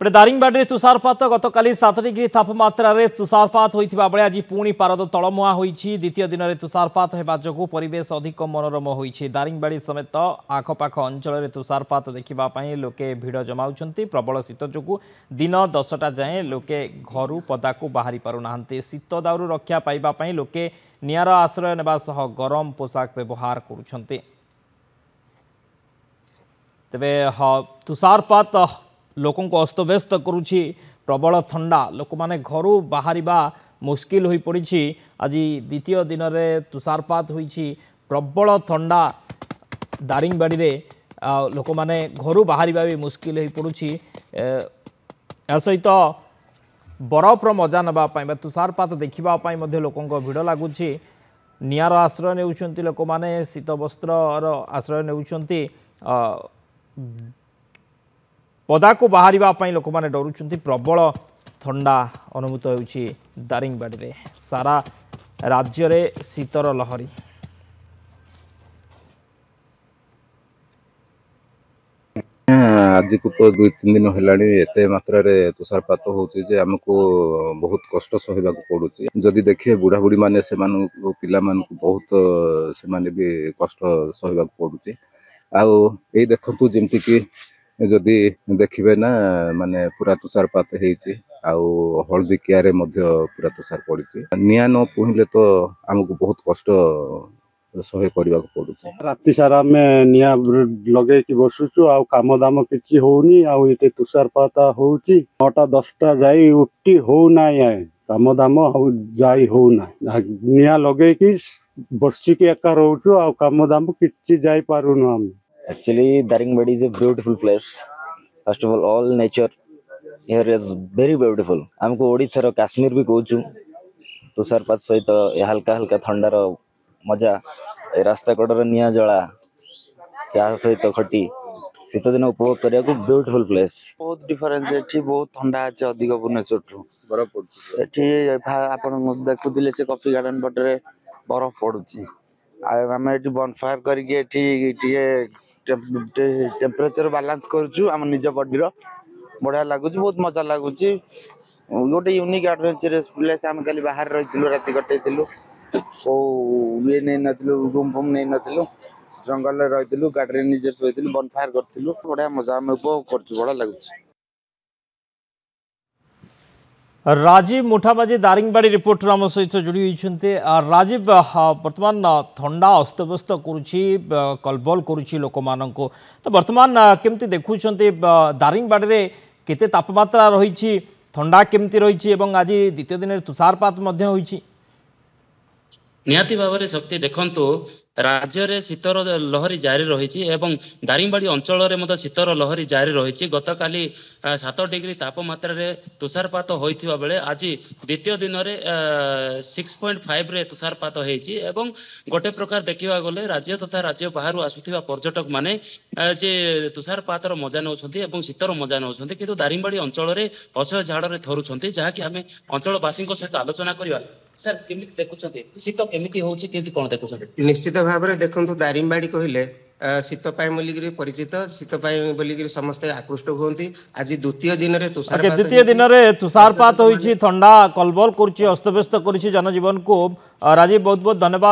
पटे दारिंगबाड़ी तुषारपात गतकाली 7 डिग्री तापमात्रा तुषारपात होता बेले आज पुणी पारद तलमुआ होती द्वितीय दिन में तुषारपात होगा जो परिवेश अधिक मनोरम होती दारिंगबाड़ी समेत आखपाख अंचल तुषारपात देखापी लोके भिड़ जमाउंट प्रबल शीत जो दिन 10टा जाए लोके घर पदा को बाहरी पारना शीत दाउरू रक्षा पाइबापी लोके निआर आश्रय नेबा सह गरम पोशाक व्यवहार करुछन्ते। तेबे तुषारपात लोकों को अस्तव्यस्त करुछि प्रबल ठंडा लोक माने घरू बाहर मुस्किल हो पड़ी। आज द्वितीय दिन में तुषारपात होइछि प्रबल ठंडा दारिंगबाड़ी रे लोक माने घरू बाहर भी मुस्किल हो पड़ुछि। सहित बरफर मजा नापी तुषारपात देखापी लोकों भिड़ लगुच निआर आश्रय नेउछन्ति लोक माने शीत वस्त्र आश्रय नेउछन्ति पदा को बाहर लोक मैंने डरुंच प्रबल ठंडा अनुभूत होउछि दारिंगबाड़ी रे सारा राज्य रे शीतर लहरी। आज को तो 2-3 दिन है मात्रा रे तुषारपात होउछि जे हमको बहुत कष्ट सहबा को पड़ुछि। जदि देखिए बुढ़ा बुढ़ी माने से पिला मानकु बहुत से माने भी कष्ट सहबा को पड़ुछि। आउ ए देखंतु जेमति कि जदि देखिबे ना माने पूरा तुषारपात हेछि आउ हल्दी कियारे मध्य पूरा तुषार पड़िछि। निया न पुहिले तो हमको बहुत कष्ट सहे करबा को पड़ुछि। राति सारा में निया लगे कि बसुछु आउ काम दाम किछि होउनी आउ एते तुषारपात होउछि 9टा 10टा जाई उठी हो नाय काम दाम आउ जाई हो नाय निया लगे कि बसी के एका रहउछु आउ काम दाम किछि जाई पारुनु हम। Actually, Daringbadi is a beautiful place. First of all nature here is very beautiful. हमको ओडिशा रो काश्मीर भी कहूँ तुषारपात सहित हल्का हल्का ठंडार मजा रास्ता कड़र निया जला चाह सहित खटी शीत दिन उपभोग करने को ब्यूटीफुल प्लेस। बहुत डिफरेंस एठी बहुत ठंडा अछि अधिक भुवनेश्वर ठू बरफ पड़ुछि। एठी आपण देखुदिले से कॉफी गार्डन पटरे बरफ पड़ुछि। आमे एठी बनफायर करके एठी टेम्परेचर बैलेंस करूछु हम निज बॉडी रो बढ़िया लागुछि बहुत मजा लागुछि। गोटे यूनिक एडवेंचरस प्लेस हम खाली बाहर रहितिलु राति कटैतिलु ओ ये नै नथिलु रूम फूम नै नथिलु जंगल रे रहितिलु गाड़ी रे निजे सोइतिलु बनफायर करतिलु बढ़िया मजा हम उपभोग करछु बड़ा लागुछि। राजीव मुठाबाजी दारिंगबाड़ी रिपोर्टर आम सहित जोड़ी होती। राजीव बर्तमान ठंडा अस्तव्यस्त करुच्ची कलबल करुच्ची लोक मानक तो बर्तमान केमती देखुं दारिंगबाड़ी रे केते तापमात्रा रही ठंडा केमती रही आज द्वितीय दिन में तुषारपात होइछि। निहाती भाव में शक्ति देखंतु राज्य रे शीतर लहरी जारी रही एवं दारिंगबाड़ी अंचल में शीतर लहरी जारी रही। गतकाली 7 डिग्री तापमात्रा रे तुषारपात होइथिबा बेले आज द्वितीय दिन में 6.5 रे तुषारपात होइछि एवं गोटे प्रकार देखिबा गले राज्य तथा राज्य बाहर आसुथिबा पर्यटक माने जे तुषारपातर मजा नउछन्ती एवं शीतर मजा नउछन्ती किंतु दारिंगबाड़ी अंचल रे असह्य झाड़ रे थरुछन्ती जहाँकि आमे अंचलवासी सहित आलोचना करबा। सर केमिति देखुछन्ती शीत केमिति होउछि केमिति कोन देखुछन्ती? निश्चित भाव में देखु दारिंगबाड़ी कहले शीत पाई बोलिकी परिचित शीत पाई बोलिकी समस्ते आकृष्ट होती। आज द्वितीय दिन में तुषारपात होइछि ठंडा कलबल करुच्ची अस्तव्यस्त करुच्ची जनजीवन को। राजीव बहुत बहुत धन्यवाद।